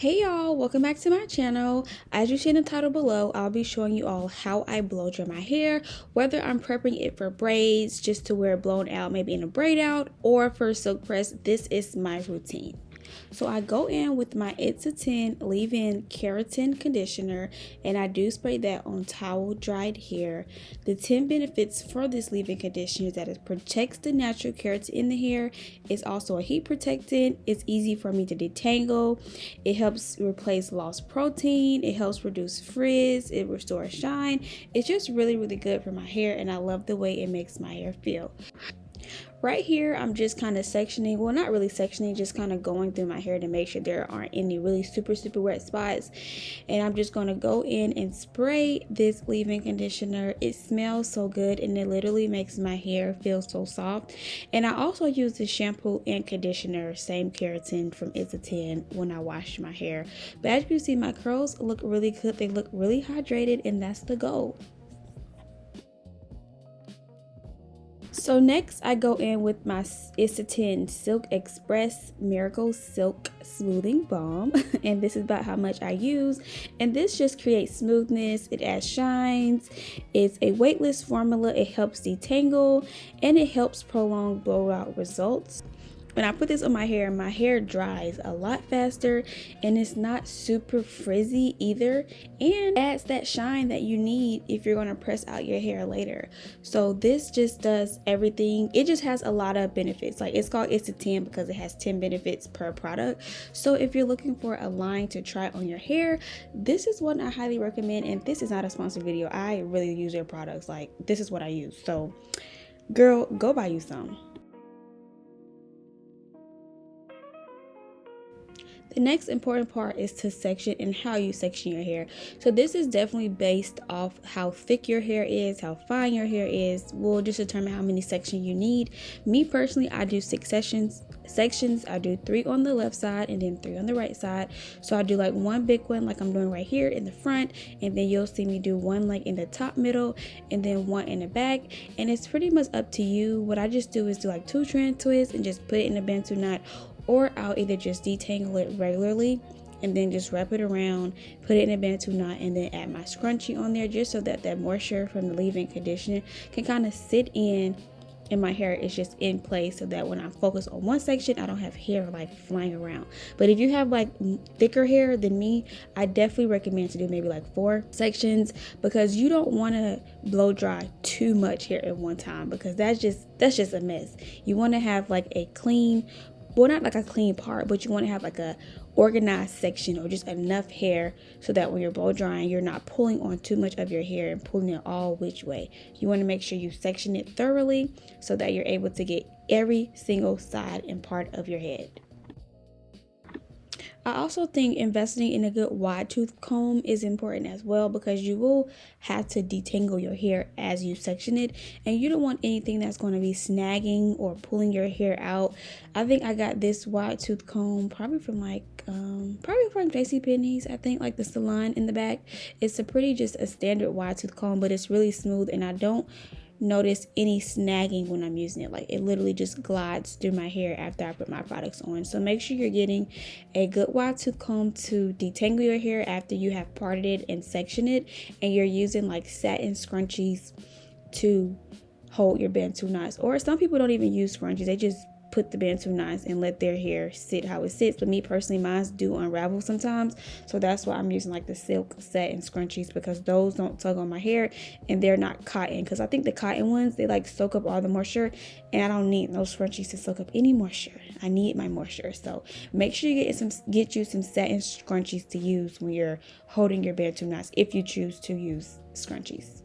Hey y'all, welcome back to my channel. As you see in the title below, I'll be showing you all how I blow dry my hair, whether I'm prepping it for braids just to wear it blown out, maybe in a braid out, or for silk press. This is my routine. So I go in with my It's a 10 leave-in keratin conditioner, and I do spray that on towel dried hair. The 10 benefits for this leave-in conditioner is that it protects the natural keratin in the hair. It's also a heat protectant. It's easy for me to detangle. It helps replace lost protein. It helps reduce frizz. It restores shine. It's just really good for my hair, and I love the way it makes my hair feel. Right here, I'm just kind of sectioning, well, not really sectioning, just kind of going through my hair to make sure there aren't any really super wet spots. And I'm just going to go in and spray this leave-in conditioner. It smells so good, and it literally makes my hair feel so soft. And I also use the shampoo and conditioner, same keratin from It's a 10, when I wash my hair. But as you see, my curls look really good. They look really hydrated, and that's the goal. So next I go in with my It's a 10 Silk Express Miracle Silk Smoothing Balm, and this is about how much I use, and this just creates smoothness, it adds shines, it's a weightless formula, it helps detangle, and it helps prolong blowout results. When I put this on my hair dries a lot faster, and it's not super frizzy either, and adds that shine that you need if you're going to press out your hair later. So this just does everything. It just has a lot of benefits. Like, it's called It's a 10 because it has 10 benefits per product. So if you're looking for a line to try on your hair, this is one I highly recommend. And this is not a sponsored video. I really use their products. Like, this is what I use. So girl, go buy you some. The next important part is to section and how you section your hair. So this is definitely based off how thick your hair is, how fine your hair is. Will just determine how many sections you need. Me personally, I do 6 sections. I do 3 on the left side and then 3 on the right side. So I do like one big one like I'm doing right here in the front, and then you'll see me do one like in the top middle, and then one in the back. And it's pretty much up to you. What I just do is do like 2 strand twists and just put it in a bantu knot, or I'll either just detangle it regularly and then just wrap it around, put it in a bantu knot, and then add my scrunchie on there, just so that that moisture from the leave-in conditioner can kind of sit in, and my hair is just in place, so that when I focus on one section, I don't have hair like flying around. But if you have like thicker hair than me, I definitely recommend to do maybe like 4 sections, because you don't want to blow dry too much hair at one time, because that's just a mess. You want to have like a clean, well, not like a clean part, but you want to have like a organized section, or just enough hair, so that when you're blow drying, you're not pulling on too much of your hair and pulling it all which way. You want to make sure you section it thoroughly, so that you're able to get every single side and part of your head. I also think investing in a good wide tooth comb is important as well, because you will have to detangle your hair as you section it, and you don't want anything that's going to be snagging or pulling your hair out. I think I got this wide tooth comb probably from JCPenney's, I think, like the salon in the back. It's just a standard wide tooth comb, but it's really smooth, and I don't notice any snagging when I'm using it. Like, it literally just glides through my hair after I put my products on. So make sure you're getting a good wide tooth comb to detangle your hair after you have parted it and sectioned it, and you're using like satin scrunchies to hold your bantu knots. Or some people don't even use scrunchies, they just put the bantu knots and let their hair sit how it sits. But me personally, mine do unravel sometimes, so that's why I'm using like the silk satin scrunchies, because those don't tug on my hair, and they're not cotton, because I think the cotton ones, they like soak up all the moisture, and I don't need those scrunchies to soak up any moisture. I need my moisture. So make sure you get you some satin scrunchies to use when you're holding your bantu knots, if you choose to use scrunchies.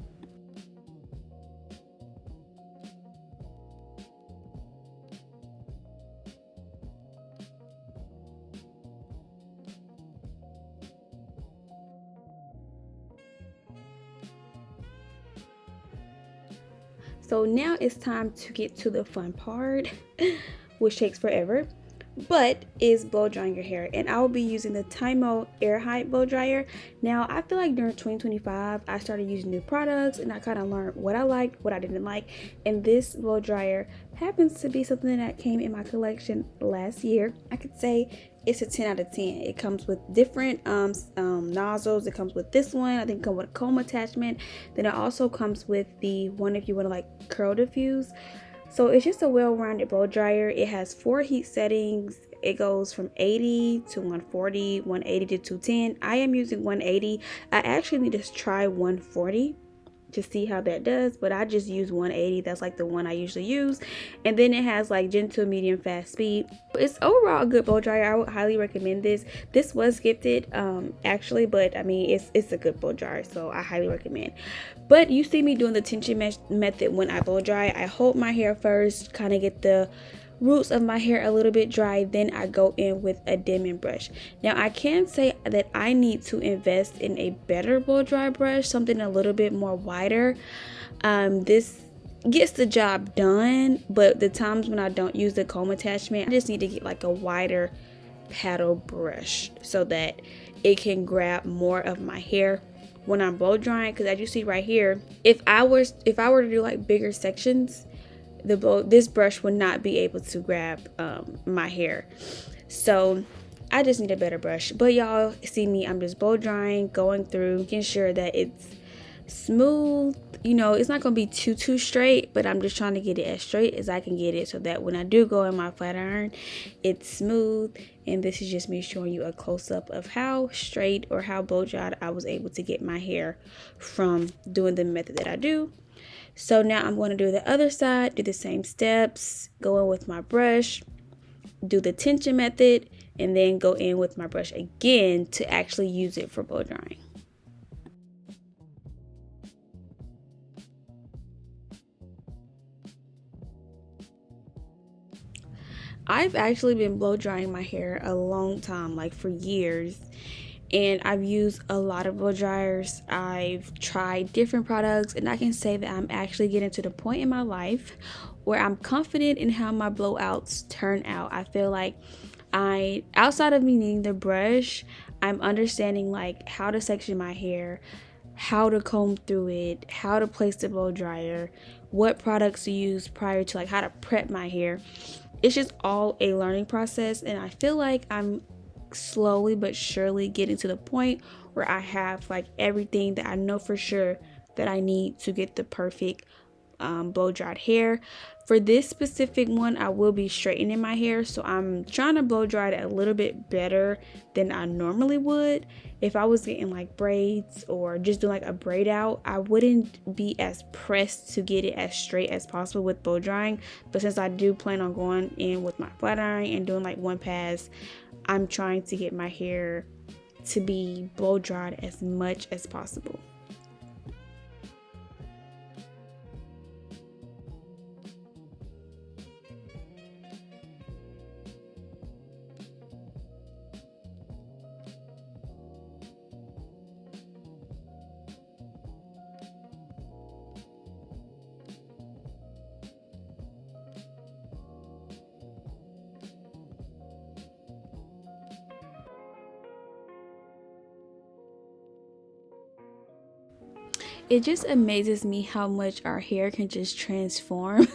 So now it's time to get to the fun part, which takes forever, but is blow drying your hair. And I will be using the Tymo Air Height blow dryer. Now, I feel like during 2025, I started using new products, and I kind of learned what I liked, what I didn't like. And this blow dryer happens to be something that came in my collection last year. I could say it's a 10 out of 10. It comes with different nozzles. It comes with this one. I think it comes with a comb attachment. Then it also comes with the one if you want to like curl diffuse. So it's just a well-rounded blow dryer. It has 4 heat settings. It goes from 80 to 140, 180 to 210. I am using 180. I actually need to try 140 to see how that does, but I just use 180. That's like the one I usually use. And then it has like gentle, medium, fast speed. It's overall a good blow dryer. I would highly recommend this. This was gifted actually, but I mean it's a good blow dryer, so I highly recommend. But you see me doing the tension method when I blow dry. I hold my hair first, kind of get the roots of my hair a little bit dry, then I go in with a dimming brush. Now I can say that I need to invest in a better blow dry brush, something a little bit more wider. This gets the job done, but the times when I don't use the comb attachment, I just need to get like a wider paddle brush so that it can grab more of my hair when I'm blow drying. Because as you see right here, if I were to do like bigger sections, this brush would not be able to grab my hair. So I just need a better brush. But y'all see me, I'm just blow drying, going through, making sure that it's smooth. You know, it's not gonna be too straight, but I'm just trying to get it as straight as I can get it, so that when I do go in my flat iron, it's smooth. And this is just me showing you a close-up of how straight or how blow dried I was able to get my hair from doing the method that I do. So now I'm going to do the other side, do the same steps, go in with my brush, do the tension method, and then go in with my brush again to actually use it for blow drying. I've actually been blow drying my hair a long time, like for years. And I've used a lot of blow dryers. I've tried different products, and I can say that I'm actually getting to the point in my life where I'm confident in how my blowouts turn out. I feel like outside of me needing the brush, I'm understanding like how to section my hair, how to comb through it, how to place the blow dryer, what products to use prior to, like how to prep my hair. It's just all a learning process, and I feel like I'm slowly but surely getting to the point where I have like everything that I know for sure that I need to get the perfect blow dried hair. For this specific one, I will be straightening my hair, so I'm trying to blow dry it a little bit better than I normally would. If I was getting like braids or just doing like a braid out, I wouldn't be as pressed to get it as straight as possible with blow drying. But since I do plan on going in with my flat iron and doing like one pass, I'm trying to get my hair to be blow dried as much as possible. It just amazes me how much our hair can just transform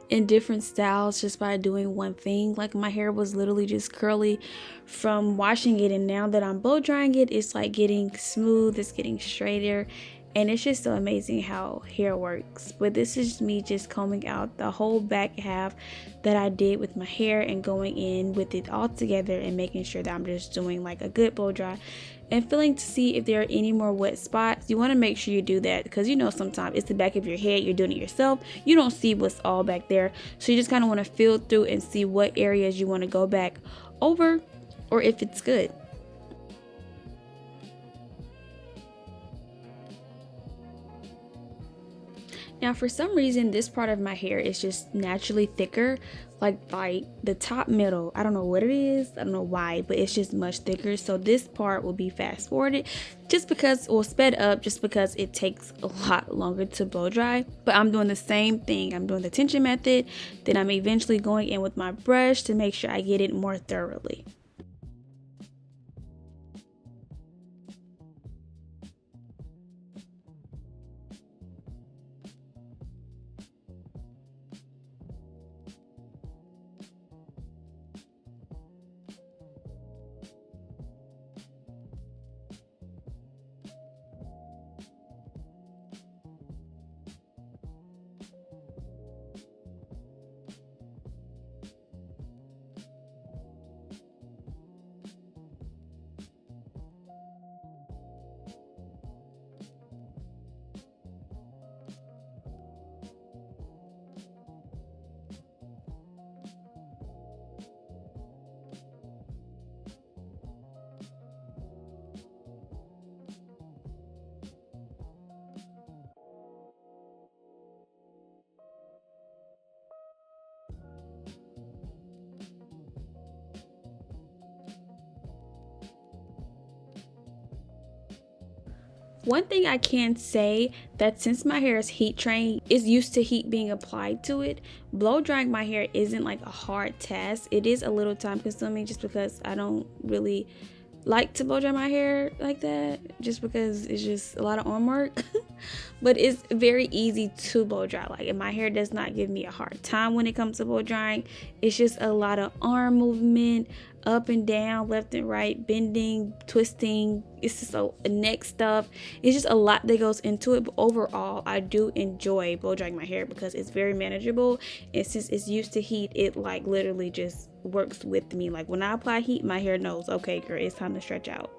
in different styles just by doing one thing. Like my hair was literally just curly from washing it, and now that I'm blow drying it, it's like getting smooth, it's getting straighter, and it's just so amazing how hair works. But this is me just combing out the whole back half that I did with my hair and going in with it all together and making sure that I'm just doing like a good blow dry and feeling to see if there are any more wet spots. You want to make sure you do that, because you know sometimes it's the back of your head, you're doing it yourself, you don't see what's all back there, so you just kind of want to feel through and see what areas you want to go back over or if it's good. Now for some reason this part of my hair is just naturally thicker, like by the top middle. I don't know what it is, I don't know why, but it's just much thicker. So this part will be fast forwarded just because, or sped up just because it takes a lot longer to blow dry. But I'm doing the same thing. I'm doing the tension method, then I'm eventually going in with my brush to make sure I get it more thoroughly. One thing I can say that since my hair is heat trained, is used to heat being applied to it, blow drying my hair isn't like a hard task. It is a little time consuming just because I don't really like to blow dry my hair like that, just because it's just a lot of arm work. But it's very easy to blow dry. Like, and my hair does not give me a hard time when it comes to blow drying. It's just a lot of arm movement, up and down, left and right, bending, twisting. It's just a neck stuff. It's just a lot that goes into it. But overall, I do enjoy blow drying my hair because it's very manageable, and since it's used to heat, it like literally just works with me. Like, when I apply heat, my hair knows, okay girl, it's time to stretch out.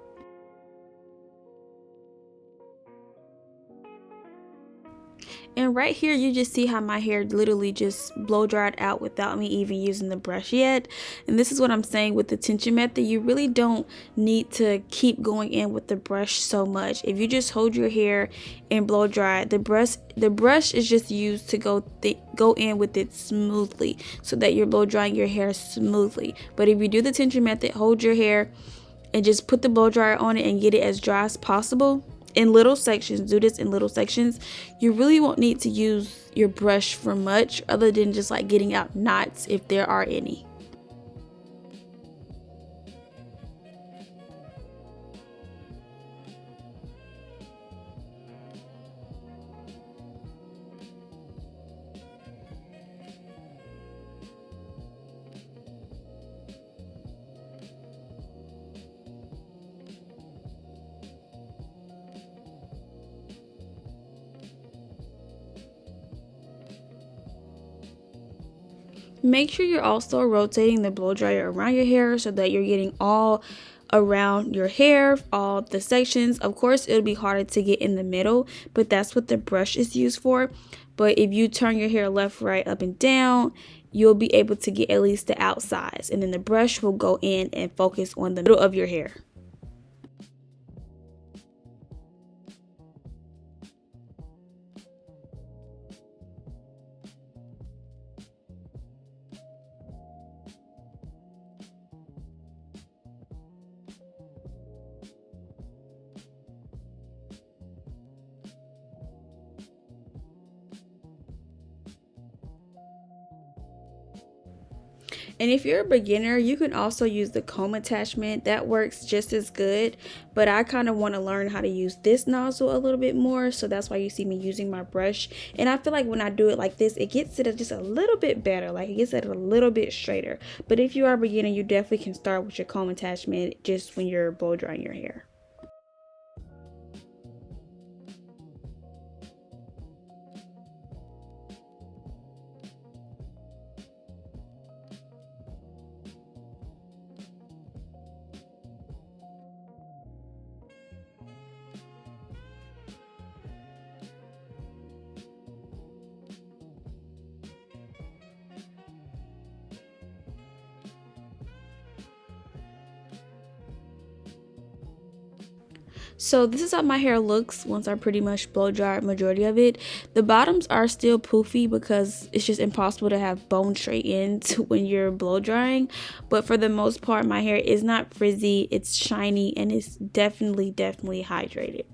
And right here, you just see how my hair literally just blow dried out without me even using the brush yet. And this is what I'm saying with the tension method. You really don't need to keep going in with the brush so much. If you just hold your hair and blow dry, the brush is just used to go in with it smoothly, so that you're blow drying your hair smoothly. But if you do the tension method, hold your hair and just put the blow dryer on it and get it as dry as possible in little sections. Do this in little sections. You really won't need to use your brush for much other than just like getting out knots if there are any. Make sure you're also rotating the blow dryer around your hair so that you're getting all around your hair, all the sections. Of course, it'll be harder to get in the middle, but that's what the brush is used for. But if you turn your hair left, right, up and down, you'll be able to get at least the outsides, and then the brush will go in and focus on the middle of your hair. And if you're a beginner, you can also use the comb attachment. That works just as good, but I kind of want to learn how to use this nozzle a little bit more, so that's why you see me using my brush. And I feel like when I do it like this, it gets it just a little bit better, like it gets it a little bit straighter. But if you are a beginner, you definitely can start with your comb attachment just when you're blow drying your hair. So this is how my hair looks once I pretty much blow dry majority of it. The bottoms are still poofy because it's just impossible to have bone straight ends when you're blow drying. But for the most part, my hair is not frizzy, it's shiny, and it's definitely hydrated.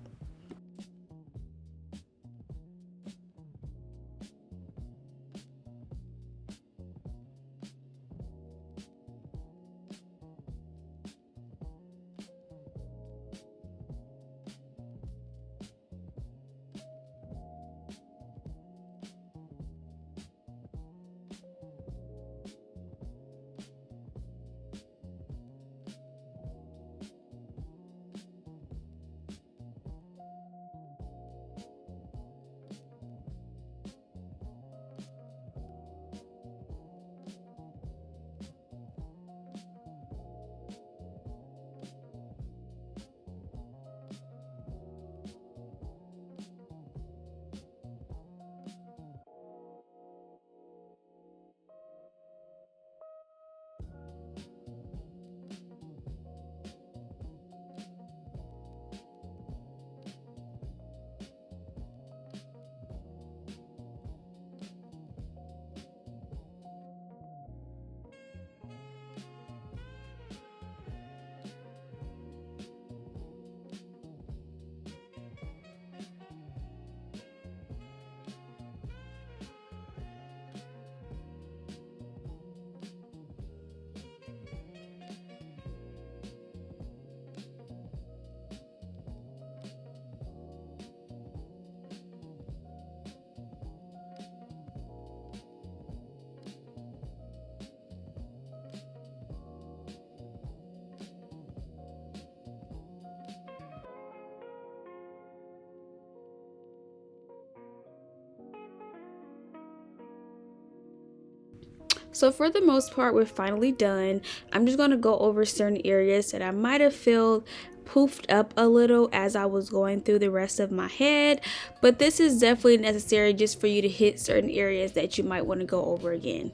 So for the most part, we're finally done. I'm just going to go over certain areas that I might have felt poofed up a little as I was going through the rest of my head, but this is definitely necessary just for you to hit certain areas that you might want to go over again.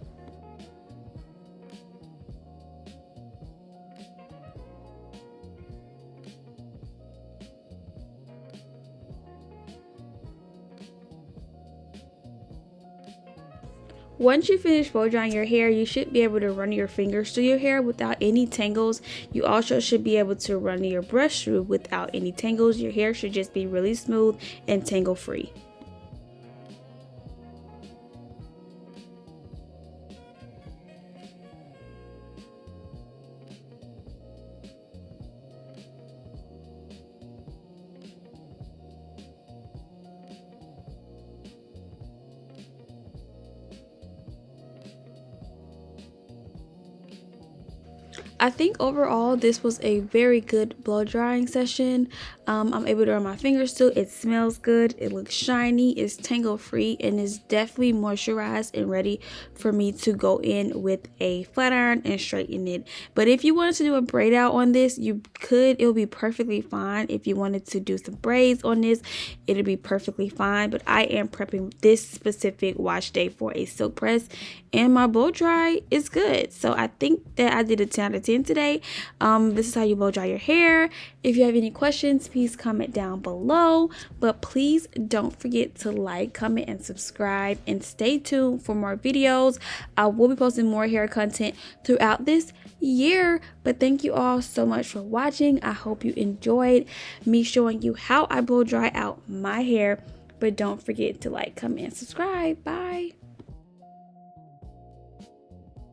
Once you finish blow drying your hair, you should be able to run your fingers through your hair without any tangles. You also should be able to run your brush through without any tangles. Your hair should just be really smooth and tangle free. I think overall this was a very good blow drying session. I'm able to run my fingers through. It smells good, it looks shiny, it's tangle free, and is definitely moisturized and ready for me to go in with a flat iron and straighten it. But if you wanted to do a braid out on this, you could. It'll be perfectly fine. If you wanted to do some braids on this, it'll be perfectly fine. But I am prepping this specific wash day for a silk press, and my blow dry is good. So I think that I did a 10 out of 10 today. This is how you blow dry your hair. If you have any questions, please comment down below. But please don't forget to like, comment, and subscribe, and stay tuned for more videos. I will be posting more hair content throughout this year. But thank you all so much for watching. I hope you enjoyed me showing you how I blow dry out my hair. But don't forget to like, comment, and subscribe. Bye.